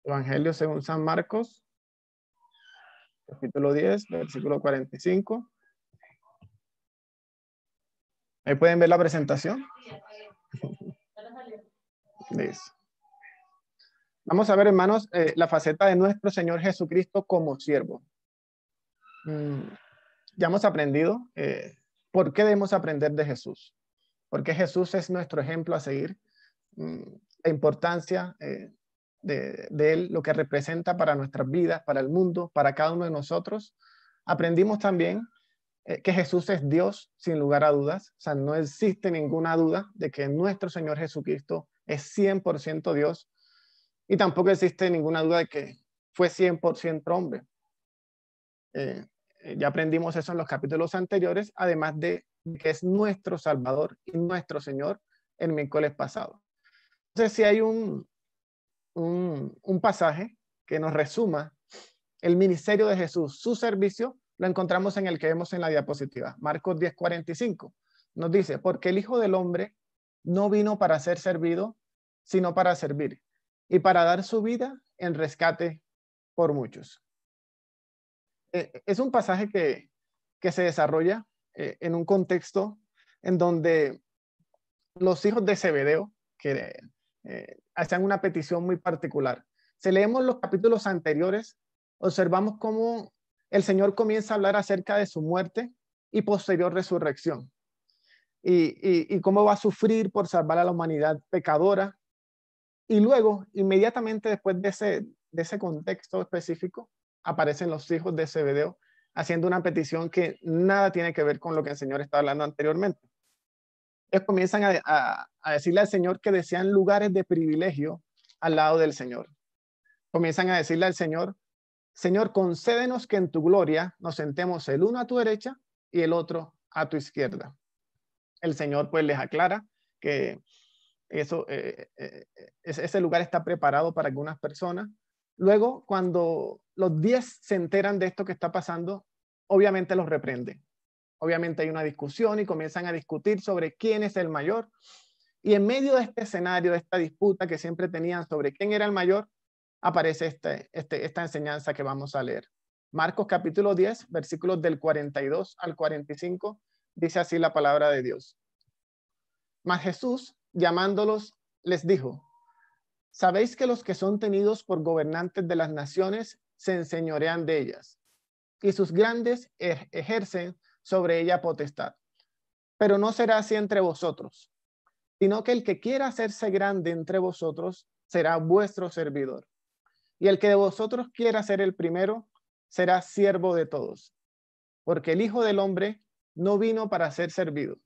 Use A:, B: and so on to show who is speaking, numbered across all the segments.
A: Evangelio según San Marcos, capítulo 10, versículo 45. Ahí pueden ver la presentación. Listo. Vamos a ver, hermanos, la faceta de nuestro Señor Jesucristo como siervo. Ya hemos aprendido por qué debemos aprender de Jesús. Porque Jesús es nuestro ejemplo a seguir. La importancia de Él, lo que representa para nuestras vidas, para el mundo, para cada uno de nosotros. Aprendimos también que Jesús es Dios, sin lugar a dudas. O sea, no existe ninguna duda de que nuestro Señor Jesucristo es 100% Dios. Y tampoco existe ninguna duda de que fue 100% hombre. Ya aprendimos eso en los capítulos anteriores, además de que es nuestro Salvador y nuestro Señor el miércoles pasado. Entonces, si hay un pasaje que nos resuma el ministerio de Jesús, su servicio, lo encontramos en el que vemos en la diapositiva. Marcos 10:45 nos dice, porque el Hijo del Hombre no vino para ser servido, sino para servir y para dar su vida en rescate por muchos. Es un pasaje que se desarrolla en un contexto en donde los hijos de Zebedeo, que hacían una petición muy particular. Si leemos los capítulos anteriores, observamos cómo el Señor comienza a hablar acerca de su muerte y posterior resurrección. Y cómo va a sufrir por salvar a la humanidad pecadora. Y luego, inmediatamente después de ese contexto específico, aparecen los hijos de Zebedeo haciendo una petición que nada tiene que ver con lo que el Señor estaba hablando anteriormente. Ellos comienzan a decirle al Señor que desean lugares de privilegio al lado del Señor. Comienzan a decirle al Señor, Señor, concédenos que en tu gloria nos sentemos el uno a tu derecha y el otro a tu izquierda. El Señor pues les aclara que ese lugar está preparado para algunas personas. Luego, cuando los 10 se enteran de esto que está pasando, obviamente los reprende. Obviamente hay una discusión y comienzan a discutir sobre quién es el mayor. Y en medio de este escenario, de esta disputa que siempre tenían sobre quién era el mayor, aparece esta enseñanza que vamos a leer. Marcos capítulo 10, versículos del 42 al 45, dice así la palabra de Dios. Mas Jesús, llamándolos, les dijo, ¿sabéis que los que son tenidos por gobernantes de las naciones se enseñorean de ellas? Y sus grandes ejercen sobre ella potestad. Pero no será así entre vosotros, sino que el que quiera hacerse grande entre vosotros será vuestro servidor. Y el que de vosotros quiera ser el primero será siervo de todos. Porque el Hijo del Hombre no vino para ser servido,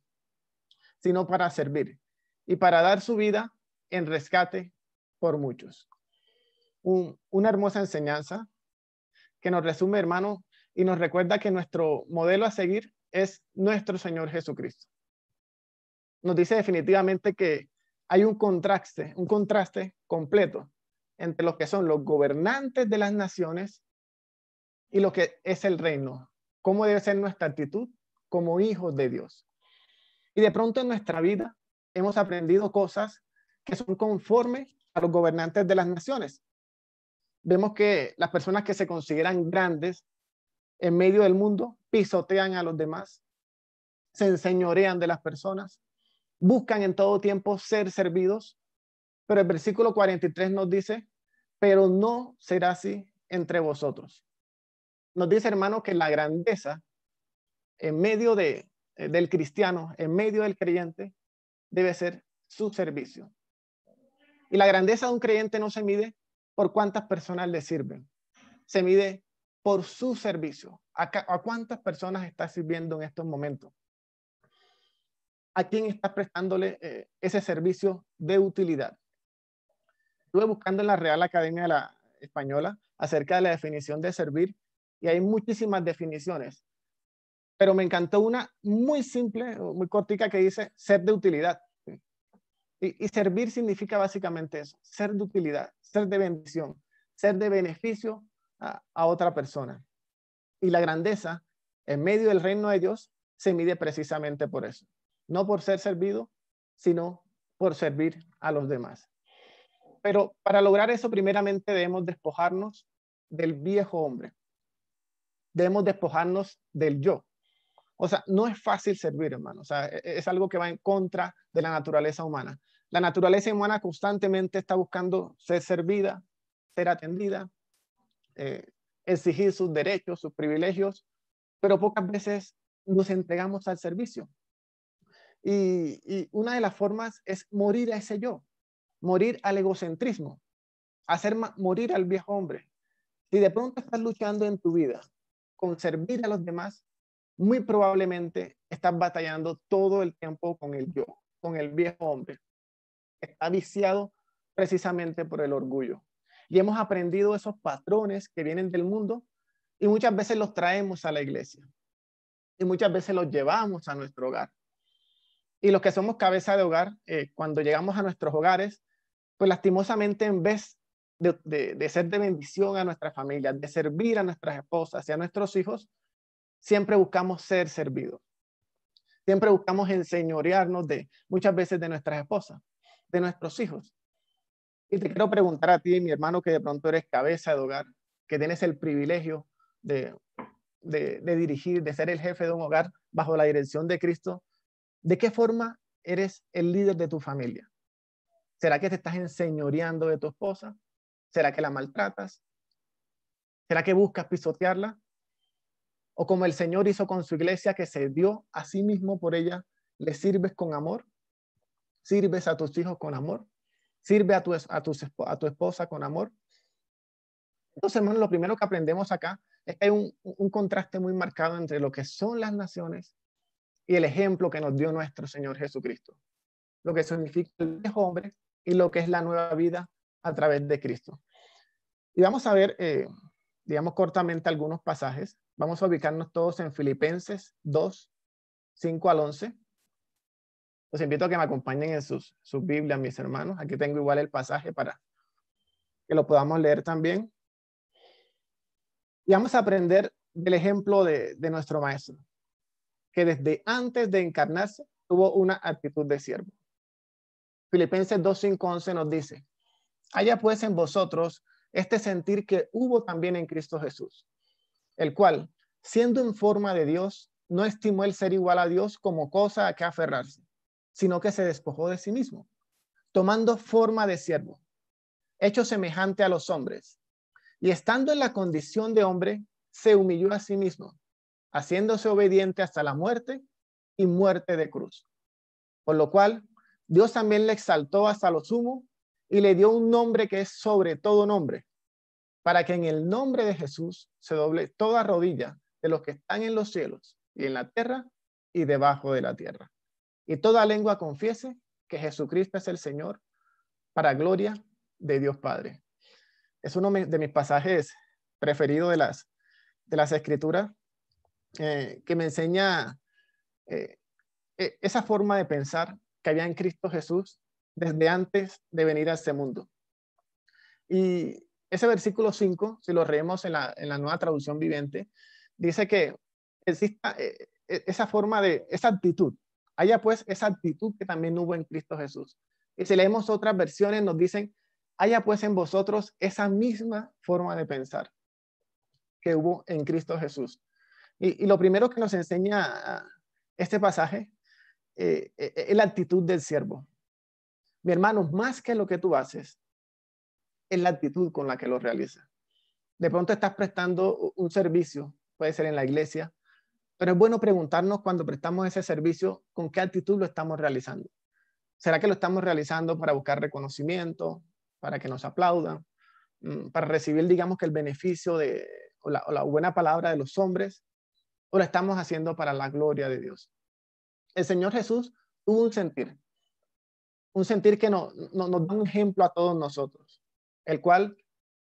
A: sino para servir y para dar su vida en rescate por muchos. Una hermosa enseñanza que nos resume, hermano, y nos recuerda que nuestro modelo a seguir es nuestro Señor Jesucristo. Nos dice definitivamente que hay un contraste completo entre los que son los gobernantes de las naciones y lo que es el reino. ¿Cómo debe ser nuestra actitud como hijos de Dios? Y de pronto en nuestra vida hemos aprendido cosas que son conformes a los gobernantes de las naciones. Vemos que las personas que se consideran grandes en medio del mundo pisotean a los demás, se enseñorean de las personas, buscan en todo tiempo ser servidos, pero el versículo 43 nos dice, pero no será así entre vosotros. Nos dice, hermano, que la grandeza en medio del cristiano, en medio del creyente, debe ser su servicio. Y la grandeza de un creyente no se mide por cuántas personas le sirven, se mide por su servicio. ¿A cuántas personas está sirviendo en estos momentos? ¿A quién está prestándole ese servicio de utilidad? Estuve buscando en la Real Academia Española acerca de la definición de servir y hay muchísimas definiciones, pero me encantó una muy simple, muy cortica que dice ser de utilidad. Y servir significa básicamente eso, ser de utilidad, ser de bendición, ser de beneficio a otra persona. Y la grandeza en medio del reino de Dios se mide precisamente por eso. No por ser servido, sino por servir a los demás. Pero para lograr eso, primeramente debemos despojarnos del viejo hombre. Debemos despojarnos del yo. O sea, no es fácil servir, hermano. O sea, es algo que va en contra de la naturaleza humana. La naturaleza humana constantemente está buscando ser servida, ser atendida, exigir sus derechos, sus privilegios, pero pocas veces nos entregamos al servicio. Y una de las formas es morir a ese yo, morir al egocentrismo, hacer morir al viejo hombre. Si de pronto estás luchando en tu vida con servir a los demás, muy probablemente estás batallando todo el tiempo con el yo, con el viejo hombre. Está viciado precisamente por el orgullo. Y hemos aprendido esos patrones que vienen del mundo y muchas veces los traemos a la iglesia. Y muchas veces los llevamos a nuestro hogar. Y los que somos cabeza de hogar, cuando llegamos a nuestros hogares, pues lastimosamente en vez de ser de bendición a nuestra familia, de servir a nuestras esposas y a nuestros hijos, siempre buscamos ser servidos. Siempre buscamos enseñorearnos muchas veces de nuestras esposas, de nuestros hijos. Y te quiero preguntar a ti, mi hermano, que de pronto eres cabeza de hogar, que tienes el privilegio de dirigir, de ser el jefe de un hogar bajo la dirección de Cristo. ¿De qué forma eres el líder de tu familia? ¿Será que te estás enseñoreando de tu esposa? ¿Será que la maltratas? ¿Será que buscas pisotearla? ¿O como el Señor hizo con su iglesia, que se dio a sí mismo por ella, le sirves con amor? ¿Sirves a tus hijos con amor? ¿Sirve a tu esposa con amor? Entonces, hermano, lo primero que aprendemos acá es que hay un contraste muy marcado entre lo que son las naciones y el ejemplo que nos dio nuestro Señor Jesucristo. Lo que significa el viejo hombre y lo que es la nueva vida a través de Cristo. Y vamos a ver, digamos cortamente, algunos pasajes. Vamos a ubicarnos todos en Filipenses 2, 5 al 11. Los invito a que me acompañen en sus Biblias, mis hermanos. Aquí tengo igual el pasaje para que lo podamos leer también. Y vamos a aprender del ejemplo de nuestro maestro, que desde antes de encarnarse tuvo una actitud de siervo. Filipenses 2, 5, 11 nos dice: haya pues en vosotros este sentir que hubo también en Cristo Jesús, el cual, siendo en forma de Dios, no estimó el ser igual a Dios como cosa a que aferrarse, sino que se despojó de sí mismo, tomando forma de siervo, hecho semejante a los hombres, y estando en la condición de hombre, se humilló a sí mismo, haciéndose obediente hasta la muerte y muerte de cruz. Por lo cual, Dios también le exaltó hasta lo sumo y le dio un nombre que es sobre todo nombre, para que en el nombre de Jesús se doble toda rodilla de los que están en los cielos y en la tierra y debajo de la tierra. Y toda lengua confiese que Jesucristo es el Señor, para gloria de Dios Padre. Es uno de mis pasajes preferidos de las Escrituras, que me enseña esa forma de pensar que había en Cristo Jesús desde antes de venir a este mundo. Y ese versículo 5, si lo leemos en la Nueva Traducción Viviente, dice que exista esa forma esa actitud. Haya pues esa actitud que también hubo en Cristo Jesús. Y si leemos otras versiones, nos dicen: haya pues en vosotros esa misma forma de pensar que hubo en Cristo Jesús. Y lo primero que nos enseña este pasaje es la actitud del siervo. Mi hermano, más que lo que tú haces, es la actitud con la que lo realizas. De pronto estás prestando un servicio, puede ser en la iglesia, pero es bueno preguntarnos cuando prestamos ese servicio, ¿con qué actitud lo estamos realizando? ¿Será que lo estamos realizando para buscar reconocimiento, para que nos aplaudan, para recibir, digamos, que el beneficio o la buena palabra de los hombres, o lo estamos haciendo para la gloria de Dios? El Señor Jesús tuvo un sentir que nos da un ejemplo a todos nosotros, el cual,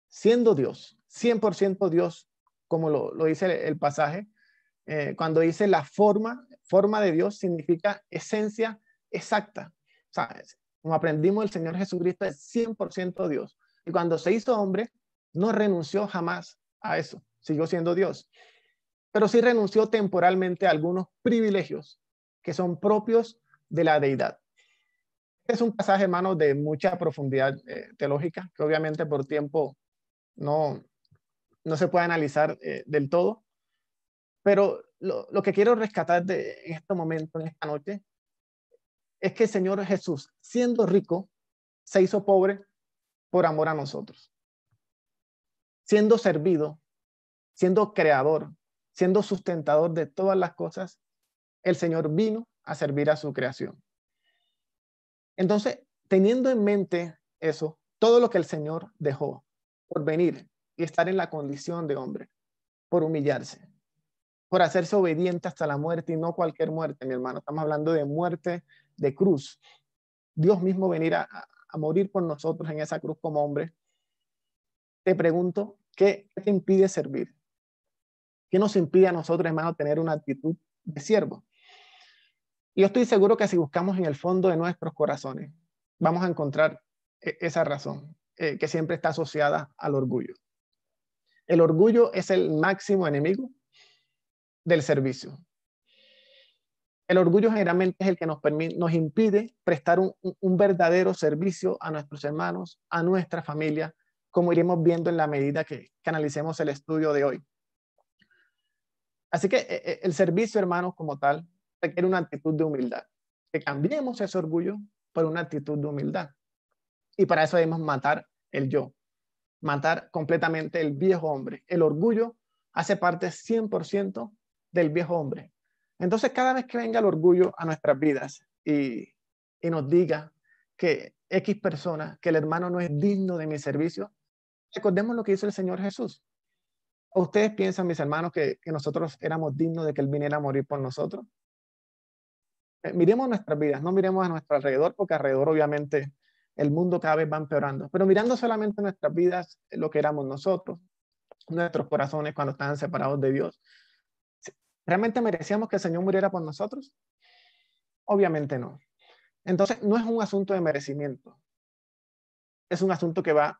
A: siendo Dios, 100% Dios, como lo dice el pasaje, cuando dice la forma de Dios, significa esencia exacta. O sea, como aprendimos, el Señor Jesucristo es 100% Dios. Y cuando se hizo hombre, no renunció jamás a eso. Siguió siendo Dios. Pero sí renunció temporalmente a algunos privilegios que son propios de la deidad. Es un pasaje, hermano, de mucha profundidad teológica, que obviamente por tiempo no, no se puede analizar del todo, pero lo que quiero rescatar en este momento, en esta noche, es que el Señor Jesús, siendo rico, se hizo pobre por amor a nosotros. Siendo servido, siendo creador, siendo sustentador de todas las cosas, el Señor vino a servir a su creación. Entonces, teniendo en mente eso, todo lo que el Señor dejó por venir y estar en la condición de hombre, por humillarse, por hacerse obediente hasta la muerte, y no cualquier muerte, mi hermano. Estamos hablando de muerte de cruz. Dios mismo venir a morir por nosotros en esa cruz como hombre. Te pregunto, ¿qué te impide servir? ¿Qué nos impide a nosotros, hermano, tener una actitud de siervo? Y yo estoy seguro que si buscamos en el fondo de nuestros corazones, vamos a encontrar esa razón que siempre está asociada al orgullo. El orgullo es el máximo enemigo del servicio. El orgullo generalmente es el que nos impide prestar un verdadero servicio a nuestros hermanos, a nuestra familia, como iremos viendo en la medida que analicemos el estudio de hoy. Así que el servicio, hermanos, como tal, requiere una actitud de humildad. Que cambiemos ese orgullo por una actitud de humildad. Y para eso debemos matar el yo, matar completamente el viejo hombre. El orgullo hace parte 100% del viejo hombre. Entonces, cada vez que venga el orgullo a nuestras vidas y nos diga que X persona, que el hermano no es digno de mi servicio, recordemos lo que hizo el Señor Jesús. ¿Ustedes piensan, mis hermanos, que nosotros éramos dignos de que Él viniera a morir por nosotros? Miremos nuestras vidas, no miremos a nuestro alrededor, porque alrededor obviamente el mundo cada vez va empeorando, pero mirando solamente nuestras vidas, lo que éramos nosotros, nuestros corazones cuando estaban separados de Dios, ¿realmente merecíamos que el Señor muriera por nosotros? Obviamente no. Entonces, no es un asunto de merecimiento, es un asunto que va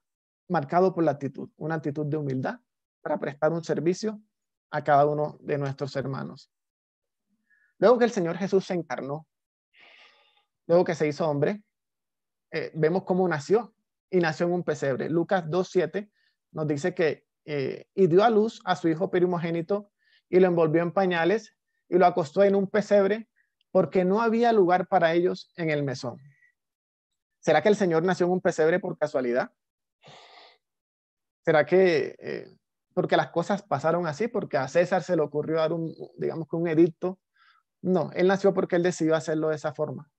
A: marcado por la actitud, una actitud de humildad para prestar un servicio a cada uno de nuestros hermanos. Luego que el Señor Jesús se encarnó, luego que se hizo hombre, vemos cómo nació, y nació en un pesebre. Lucas 2:7 nos dice que y dio a luz a su hijo primogénito y lo envolvió en pañales y lo acostó en un pesebre porque no había lugar para ellos en el mesón. ¿Será que el Señor nació en un pesebre por casualidad? ¿Será que porque las cosas pasaron así, porque a César se le ocurrió dar digamos que un edicto? No, él nació porque él decidió hacerlo de esa forma.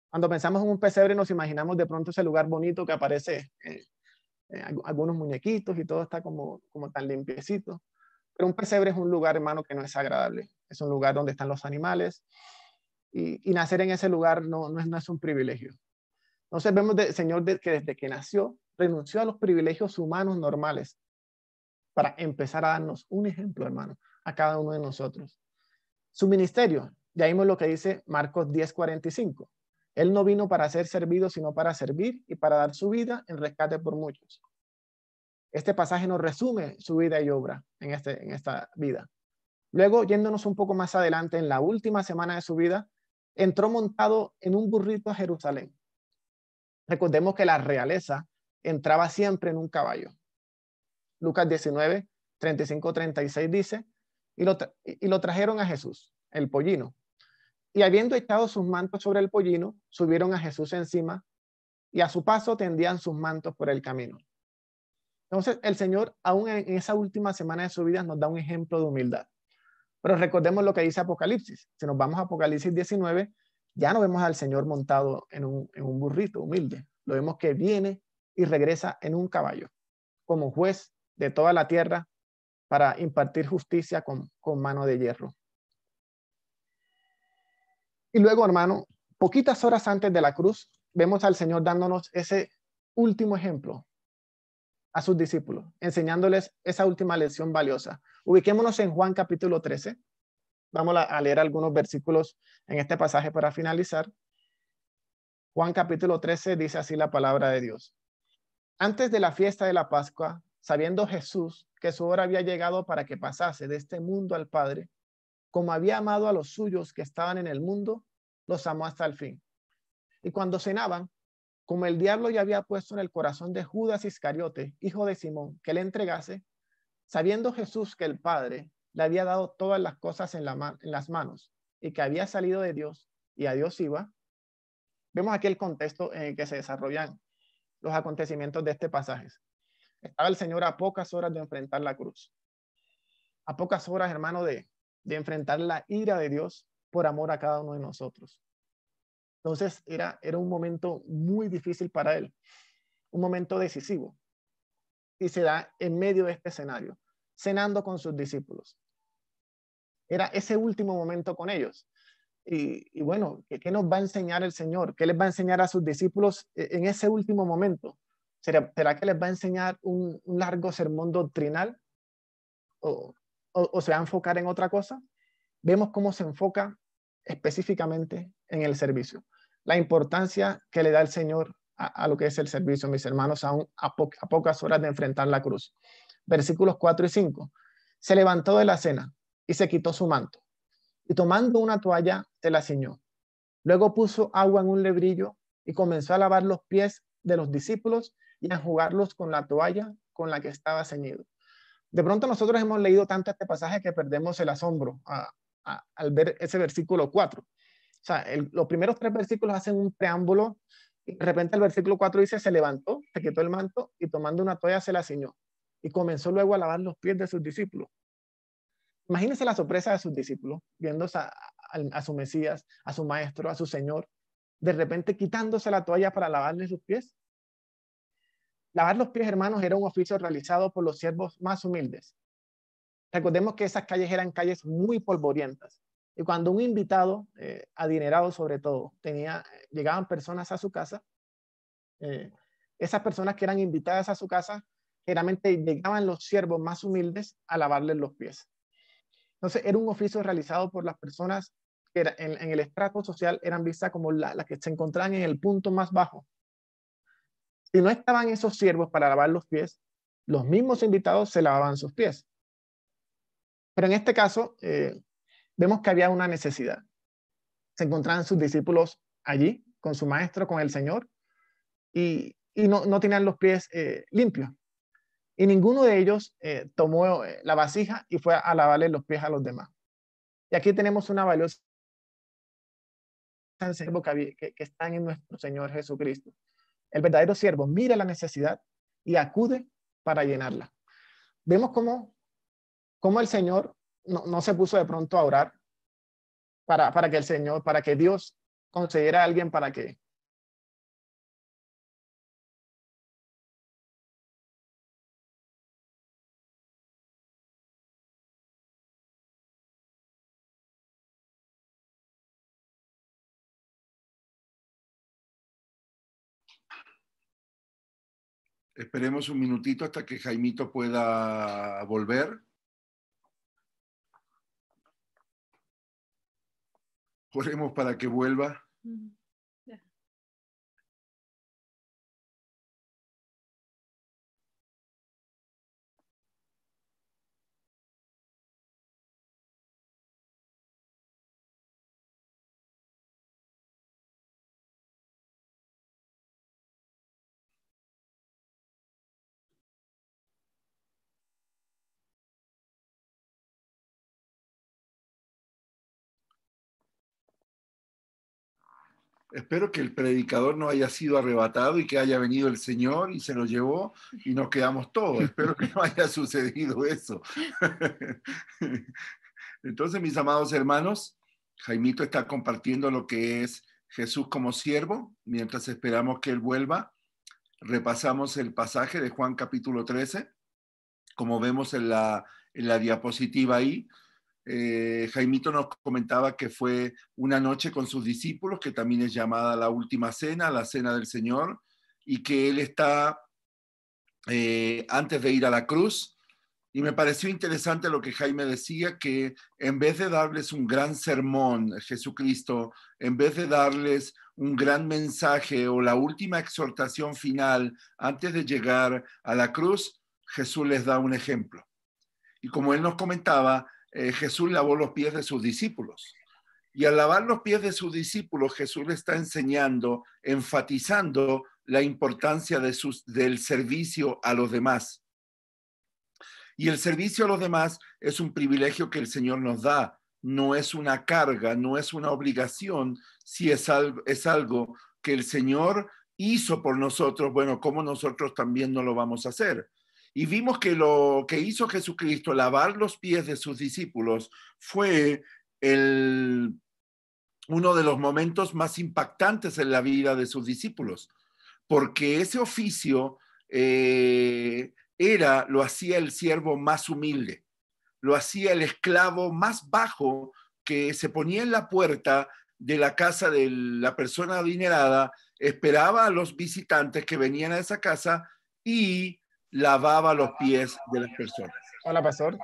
A: Cuando pensamos en un pesebre nos imaginamos de pronto ese lugar bonito que aparece algunos muñequitos y todo está como tan limpiecito. Pero un pesebre es un lugar, hermano, que no es agradable. Es un lugar donde están los animales y nacer en ese lugar no es un privilegio. Entonces vemos del Señor que desde que nació renunció a los privilegios humanos normales para empezar a darnos un ejemplo, hermano, a cada uno de nosotros. Su ministerio, ya vimos lo que dice Marcos 10:45. Él no vino para ser servido, sino para servir y para dar su vida en rescate por muchos. Este pasaje nos resume su vida y obra en esta vida. Luego, yéndonos un poco más adelante, en la última semana de su vida, entró montado en un burrito a Jerusalén. Recordemos que la realeza entraba siempre en un caballo. Lucas 19:35-36 dice, y lo trajeron a Jesús, el pollino. Y habiendo echado sus mantos sobre el pollino, subieron a Jesús encima y a su paso tendían sus mantos por el camino. Entonces, el Señor, aún en esa última semana de su vida, nos da un ejemplo de humildad. Pero recordemos lo que dice Apocalipsis. Si nos vamos a Apocalipsis 19, ya no vemos al Señor montado en un burrito humilde. Lo vemos que viene y regresa en un caballo, como juez de toda la tierra para impartir justicia con mano de hierro. Y luego, hermano, poquitas horas antes de la cruz, vemos al Señor dándonos ese último ejemplo a sus discípulos, enseñándoles esa última lección valiosa. Ubiquémonos en Juan capítulo 13. Vamos a leer algunos versículos en este pasaje para finalizar. Juan capítulo 13 dice así la palabra de Dios. Antes de la fiesta de la Pascua, sabiendo Jesús que su hora había llegado para que pasase de este mundo al Padre, como había amado a los suyos que estaban en el mundo, los amó hasta el fin. Y cuando cenaban, como el diablo ya había puesto en el corazón de Judas Iscariote, hijo de Simón, que le entregase, sabiendo Jesús que el Padre le había dado todas las cosas en las manos y que había salido de Dios y a Dios iba, vemos aquí el contexto en el que se desarrollan los acontecimientos de este pasaje. Estaba el Señor a pocas horas de enfrentar la cruz, a pocas horas, hermano, de enfrentar la ira de Dios por amor a cada uno de nosotros. Entonces era un momento muy difícil para él, un momento decisivo. Y se da en medio de este escenario, cenando con sus discípulos. Era ese último momento con ellos. Y bueno, ¿qué nos va a enseñar el Señor? ¿Qué les va a enseñar a sus discípulos en ese último momento? ¿Será que les va a enseñar un largo sermón doctrinal? ¿O se va a enfocar en otra cosa? Vemos cómo se enfoca específicamente en el servicio. La importancia que le da el Señor a lo que es el servicio, mis hermanos, a pocas horas de enfrentar la cruz. Versículos 4 y 5. Se levantó de la cena y se quitó su manto. Y tomando una toalla, se la ciñó. Luego puso agua en un lebrillo y comenzó a lavar los pies de los discípulos y a enjugarlos con la toalla con la que estaba ceñido. De pronto nosotros hemos leído tanto este pasaje que perdemos el asombro al ver ese versículo 4. O sea, los primeros 3 versículos hacen un preámbulo y de repente el versículo 4 dice, se levantó, se quitó el manto y tomando una toalla se la ciñó. Y comenzó luego a lavar los pies de sus discípulos. Imagínense la sorpresa de sus discípulos, viendo a su Mesías, a su maestro, a su Señor, de repente quitándose la toalla para lavarles los pies. Lavar los pies, hermanos, era un oficio realizado por los siervos más humildes. Recordemos que esas calles eran calles muy polvorientas. Y cuando un invitado, adinerado sobre todo, llegaban personas a su casa, esas personas que eran invitadas a su casa, generalmente llegaban los siervos más humildes a lavarles los pies. Entonces, era un oficio realizado por las personas que en el estrato social eran vistas como las que se encontraban en el punto más bajo. Si no estaban esos siervos para lavar los pies, los mismos invitados se lavaban sus pies. Pero en este caso, vemos que había una necesidad. Se encontraban sus discípulos allí, con su maestro, con el Señor, y no tenían los pies limpios. Y ninguno de ellos tomó la vasija y fue a lavarle los pies a los demás. Y aquí tenemos una valiosa enseñanza que están en nuestro Señor Jesucristo. El verdadero siervo mira la necesidad y acude para llenarla. Vemos cómo el Señor no se puso de pronto a orar para que Dios concediera a alguien para que
B: Esperemos un minutito hasta que Jaimito pueda volver. Oremos para que vuelva. Espero que el predicador no haya sido arrebatado y que haya venido el Señor y se lo llevó y nos quedamos todos. Espero que no haya sucedido eso. Entonces, mis amados hermanos, Jaimito está compartiendo lo que es Jesús como siervo. Mientras esperamos que Él vuelva, repasamos el pasaje de Juan capítulo 13, como vemos en la diapositiva ahí. Jaimito nos comentaba que fue una noche con sus discípulos, que también es llamada la última cena, la cena del Señor, y que él está antes de ir a la cruz. Y me pareció interesante lo que Jaime decía, que en vez de darles un gran sermón, Jesucristo, en vez de darles un gran mensaje o la última exhortación final antes de llegar a la cruz, Jesús les da un ejemplo. Y como él nos comentaba, Jesús lavó los pies de sus discípulos. Y al lavar los pies de sus discípulos, Jesús le está enseñando, enfatizando la importancia del servicio a los demás. Y el servicio a los demás es un privilegio que el Señor nos da, no es una carga, no es una obligación, si es algo que el Señor hizo por nosotros, bueno, como nosotros también no lo vamos a hacer. Y vimos que lo que hizo Jesucristo, lavar los pies de sus discípulos, fue uno de los momentos más impactantes en la vida de sus discípulos, porque ese oficio lo hacía el siervo más humilde, lo hacía el esclavo más bajo que se ponía en la puerta de la casa de la persona adinerada, esperaba a los visitantes que venían a esa casa y lavaba los pies de las personas.
A: Hola, pastor.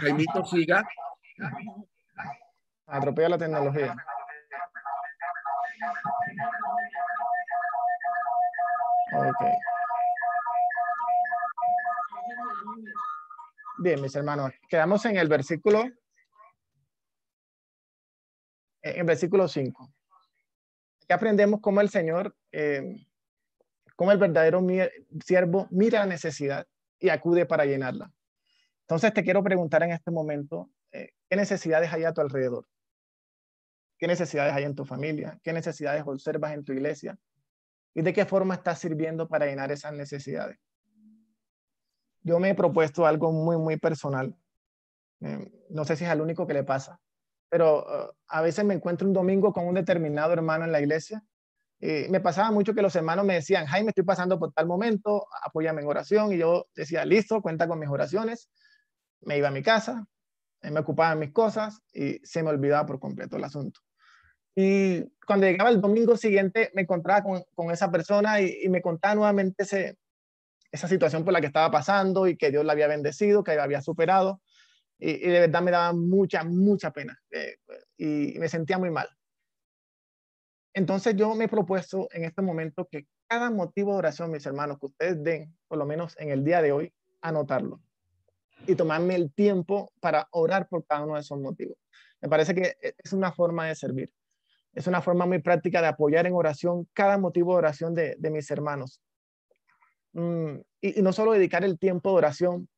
B: Jaimito, siga.
A: Atropella la tecnología. Ok. Bien, mis hermanos, quedamos en el versículo 5. Aquí aprendemos cómo el Señor, cómo el verdadero siervo mira la necesidad y acude para llenarla. Entonces te quiero preguntar en este momento, ¿qué necesidades hay a tu alrededor? ¿Qué necesidades hay en tu familia? ¿Qué necesidades observas en tu iglesia? ¿Y de qué forma estás sirviendo para llenar esas necesidades? Yo me he propuesto algo muy, muy personal. No sé si es al único que le pasa, pero a veces me encuentro un domingo con un determinado hermano en la iglesia. Me pasaba mucho que los hermanos me decían, Jaime, estoy pasando por tal momento, apóyame en oración. Y yo decía, listo, cuenta con mis oraciones. Me iba a mi casa, me ocupaba en mis cosas y se me olvidaba por completo el asunto. Y cuando llegaba el domingo siguiente, me encontraba con esa persona y me contaba nuevamente esa situación por la que estaba pasando y que Dios la había bendecido, que había superado. Y de verdad me daba mucha, mucha pena y me sentía muy mal. Entonces yo me he propuesto en este momento que cada motivo de oración, mis hermanos, que ustedes den, por lo menos en el día de hoy, anotarlo y tomarme el tiempo para orar por cada uno de esos motivos. Me parece que es una forma de servir. Es una forma muy práctica de apoyar en oración cada motivo de oración de mis hermanos. Y no solo dedicar el tiempo de oración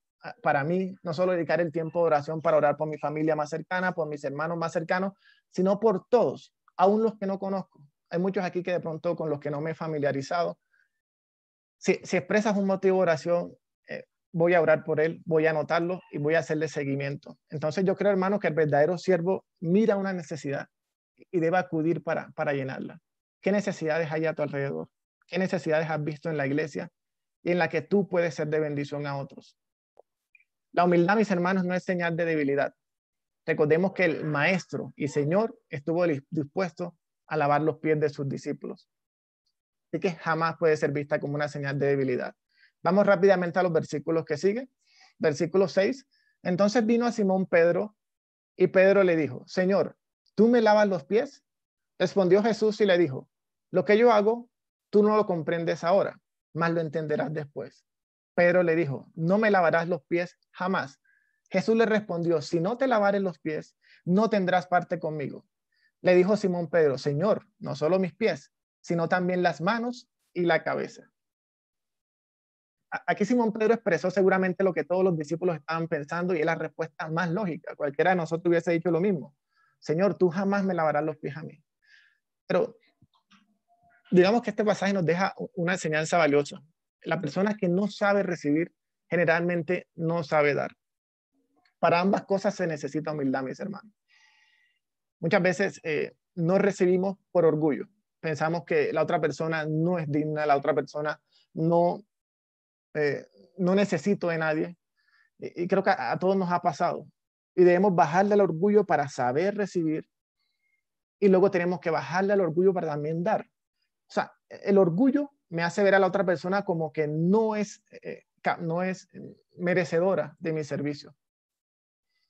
A: para mí, no solo dedicar el tiempo de oración para orar por mi familia más cercana, por mis hermanos más cercanos, sino por todos, aún los que no conozco. Hay muchos aquí que de pronto con los que no me he familiarizado. Si expresas un motivo de oración, voy a orar por él, voy a anotarlo y voy a hacerle seguimiento. Entonces yo creo, hermano, que el verdadero siervo mira una necesidad y debe acudir para llenarla. ¿Qué necesidades hay a tu alrededor? ¿Qué necesidades has visto en la iglesia y en la que tú puedes ser de bendición a otros? La humildad, mis hermanos, no es señal de debilidad. Recordemos que el Maestro y Señor estuvo dispuesto a lavar los pies de sus discípulos. Así que jamás puede ser vista como una señal de debilidad. Vamos rápidamente a los versículos que siguen. Versículo 6. Entonces vino a Simón Pedro y Pedro le dijo, Señor, ¿tú me lavas los pies? Respondió Jesús y le dijo, lo que yo hago, tú no lo comprendes ahora, mas lo entenderás después. Pedro le dijo, no me lavarás los pies jamás. Jesús le respondió, si no te lavares los pies, no tendrás parte conmigo. Le dijo Simón Pedro, Señor, no solo mis pies, sino también las manos y la cabeza. Aquí Simón Pedro expresó seguramente lo que todos los discípulos estaban pensando y es la respuesta más lógica. Cualquiera de nosotros hubiese dicho lo mismo. Señor, tú jamás me lavarás los pies a mí. Pero digamos que este pasaje nos deja una enseñanza valiosa. La persona que no sabe recibir, generalmente no sabe dar. Para ambas cosas se necesita humildad, mis hermanos. Muchas veces no recibimos por orgullo. Pensamos que la otra persona no es digna, la otra persona no necesito de nadie. Y creo que a todos nos ha pasado. Y debemos bajarle al orgullo para saber recibir. Y luego tenemos que bajarle al orgullo para también dar. O sea, el orgullo me hace ver a la otra persona como que no es merecedora de mi servicio.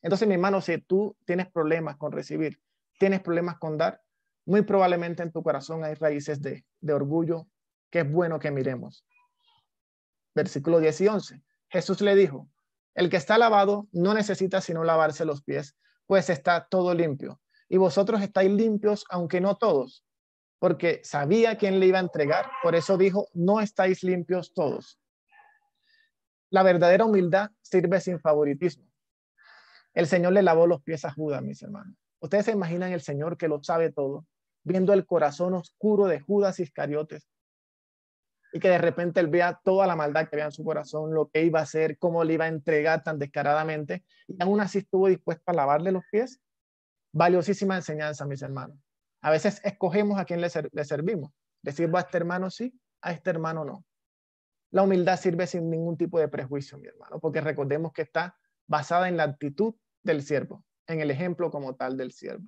A: Entonces, mi hermano, si tú tienes problemas con recibir, tienes problemas con dar, muy probablemente en tu corazón hay raíces de orgullo que es bueno que miremos. Versículo 10 y 11. Jesús le dijo, el que está lavado no necesita sino lavarse los pies, pues está todo limpio. y vosotros estáis limpios, aunque no todos, porque sabía quién le iba a entregar. Por eso dijo, no estáis limpios todos. La verdadera humildad sirve sin favoritismo. El Señor le lavó los pies a Judas, mis hermanos. Ustedes se imaginan el Señor que lo sabe todo, viendo el corazón oscuro de Judas Iscariotes, y que de repente él vea toda la maldad que había en su corazón, lo que iba a hacer, cómo le iba a entregar tan descaradamente, y aún así estuvo dispuesto a lavarle los pies. Valiosísima enseñanza, mis hermanos. A veces escogemos a quién le servimos. Le sirvo a este hermano sí, a este hermano no. La humildad sirve sin ningún tipo de prejuicio, mi hermano, porque recordemos que está basada en la actitud del siervo, en el ejemplo como tal del siervo.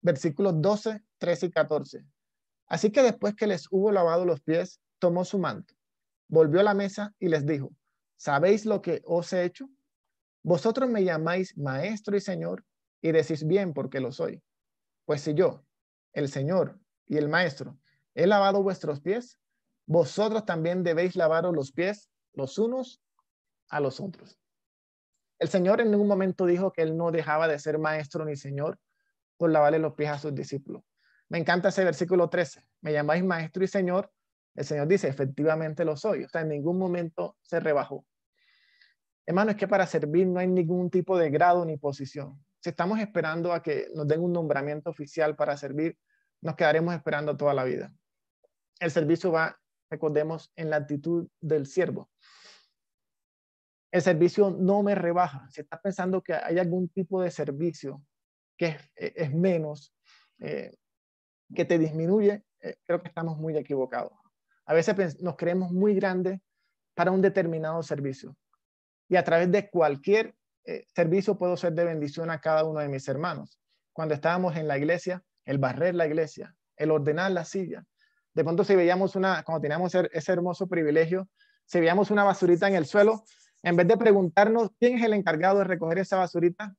A: Versículos 12, 13 y 14. Así que después que les hubo lavado los pies, tomó su manto, volvió a la mesa y les dijo, ¿sabéis lo que os he hecho? Vosotros me llamáis maestro y señor y decís bien porque lo soy. Pues si yo, el Señor y el maestro, he lavado vuestros pies, vosotros también debéis lavaros los pies los unos a los otros. El Señor en ningún momento dijo que él no dejaba de ser maestro ni señor por lavarle los pies a sus discípulos. Me encanta ese versículo 13. Me llamáis maestro y señor. El Señor dice, efectivamente lo soy. O sea, en ningún momento se rebajó. Hermano, es que para servir no hay ningún tipo de grado ni posición. Si estamos esperando a que nos den un nombramiento oficial para servir, nos quedaremos esperando toda la vida. El servicio va, recordemos, en la actitud del siervo. El servicio no me rebaja. Si estás pensando que hay algún tipo de servicio que es menos, que te disminuye, creo que estamos muy equivocados. A veces nos creemos muy grandes para un determinado servicio. Y a través de cualquier servicio puedo ser de bendición a cada uno de mis hermanos. Cuando estábamos en la iglesia, el barrer la iglesia, el ordenar la silla. De pronto si veíamos cuando teníamos ese hermoso privilegio, si veíamos una basurita en el suelo, en vez de preguntarnos quién es el encargado de recoger esa basurita,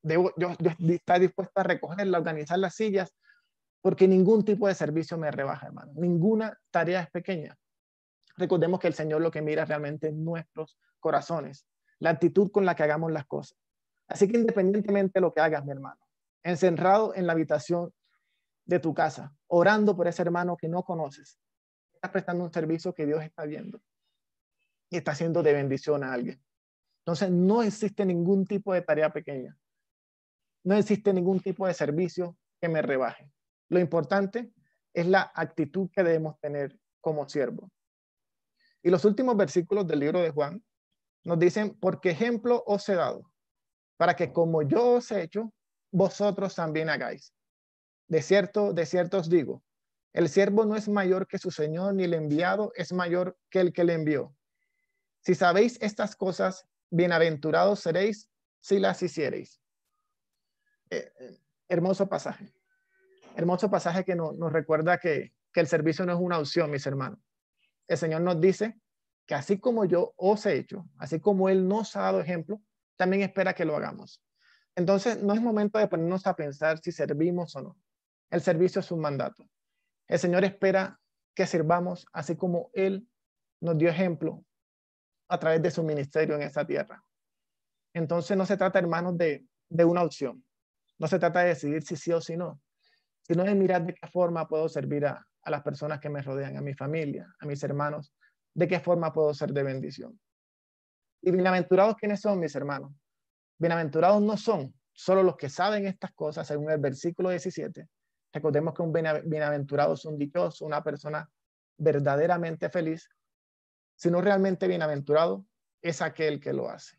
A: yo estoy dispuesto a recogerla, a organizar las sillas, porque ningún tipo de servicio me rebaja, hermano. Ninguna tarea es pequeña. Recordemos que el Señor lo que mira realmente es nuestros corazones, la actitud con la que hagamos las cosas. Así que independientemente de lo que hagas, mi hermano, encerrado en la habitación de tu casa, orando por ese hermano que no conoces, estás prestando un servicio que Dios está viendo y está haciendo de bendición a alguien. Entonces, no existe ningún tipo de tarea pequeña. No existe ningún tipo de servicio que me rebaje. Lo importante es la actitud que debemos tener como siervos. Y los últimos versículos del libro de Juan nos dicen, porque ejemplo os he dado, para que como yo os he hecho, vosotros también hagáis. De cierto os digo, el siervo no es mayor que su señor, ni el enviado es mayor que el que le envió. Si sabéis estas cosas, bienaventurados seréis si las hiciereis. Hermoso pasaje. Hermoso pasaje que nos recuerda que el servicio no es una opción, mis hermanos. El Señor nos dice que así como yo os he hecho, así como Él nos ha dado ejemplo, también espera que lo hagamos. Entonces, no es momento de ponernos a pensar si servimos o no. El servicio es un mandato. El Señor espera que sirvamos así como Él nos dio ejemplo a través de su ministerio en esta tierra. Entonces, no se trata, hermanos, de una opción. No se trata de decidir si sí o si no, sino de mirar de qué forma puedo servir a las personas que me rodean, a mi familia, a mis hermanos, de qué forma puedo ser de bendición. Y bienaventurados, ¿quiénes son, mis hermanos? Bienaventurados no son solo los que saben estas cosas, según el versículo 17. Recordemos que un bienaventurado es un dichoso, una persona verdaderamente feliz, sino realmente bienaventurado es aquel que lo hace.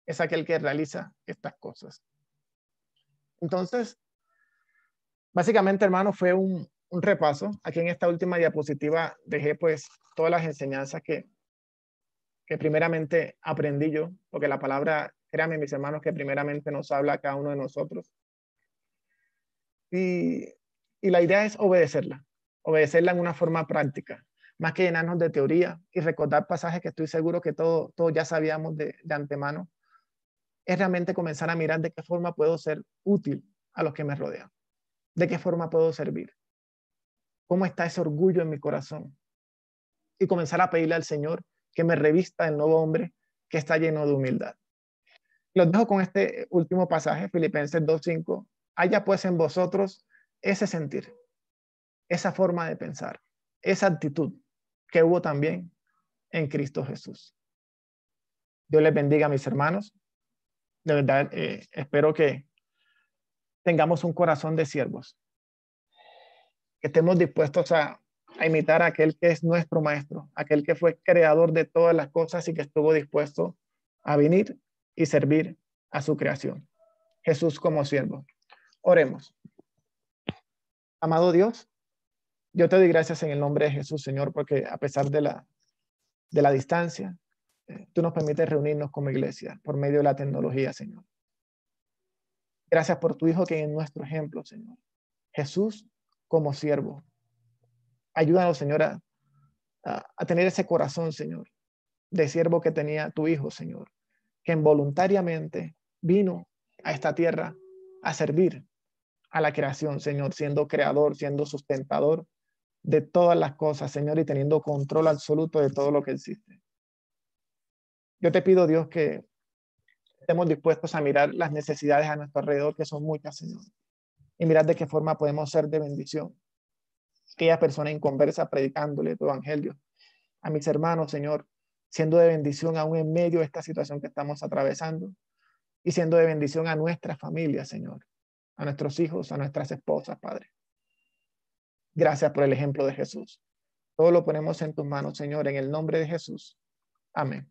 A: Es aquel que realiza estas cosas. Entonces, básicamente, hermano, fue un repaso. Aquí en esta última diapositiva dejé pues todas las enseñanzas que primeramente aprendí yo, porque la palabra, créanme mis hermanos, que primeramente nos habla a cada uno de nosotros. Y la idea es obedecerla en una forma práctica, más que llenarnos de teoría y recordar pasajes que estoy seguro que todos ya sabíamos de antemano. Es realmente comenzar a mirar de qué forma puedo ser útil a los que me rodean. ¿De qué forma puedo servir? ¿Cómo está ese orgullo en mi corazón? Y comenzar a pedirle al Señor que me revista el nuevo hombre que está lleno de humildad. Los dejo con este último pasaje, Filipenses 2:5. Haya pues en vosotros ese sentir, esa forma de pensar, esa actitud que hubo también en Cristo Jesús. Dios les bendiga, mis hermanos. De verdad, espero que tengamos un corazón de siervos, que estemos dispuestos a imitar a aquel que es nuestro maestro, aquel que fue creador de todas las cosas y que estuvo dispuesto a venir y servir a su creación. Jesús como siervo. Oremos. Amado Dios, yo te doy gracias en el nombre de Jesús, Señor, porque a pesar de la distancia, tú nos permites reunirnos como iglesia por medio de la tecnología, Señor. Gracias por tu Hijo que es nuestro ejemplo, Señor. Jesús como siervo. Ayúdanos, Señor, a tener ese corazón, Señor, de siervo que tenía tu Hijo, Señor, que involuntariamente vino a esta tierra a servir a la creación, Señor, siendo creador, siendo sustentador de todas las cosas, Señor, y teniendo control absoluto de todo lo que existe. Yo te pido, Dios, que estemos dispuestos a mirar las necesidades a nuestro alrededor, que son muchas, Señor, y mirar de qué forma podemos ser de bendición. Aquella persona inconversa predicándole tu evangelio a mis hermanos, Señor, siendo de bendición aún en medio de esta situación que estamos atravesando y siendo de bendición a nuestra familia, Señor, a nuestros hijos, a nuestras esposas, Padre. Gracias por el ejemplo de Jesús. Todo lo ponemos en tus manos, Señor, en el nombre de Jesús. Amén.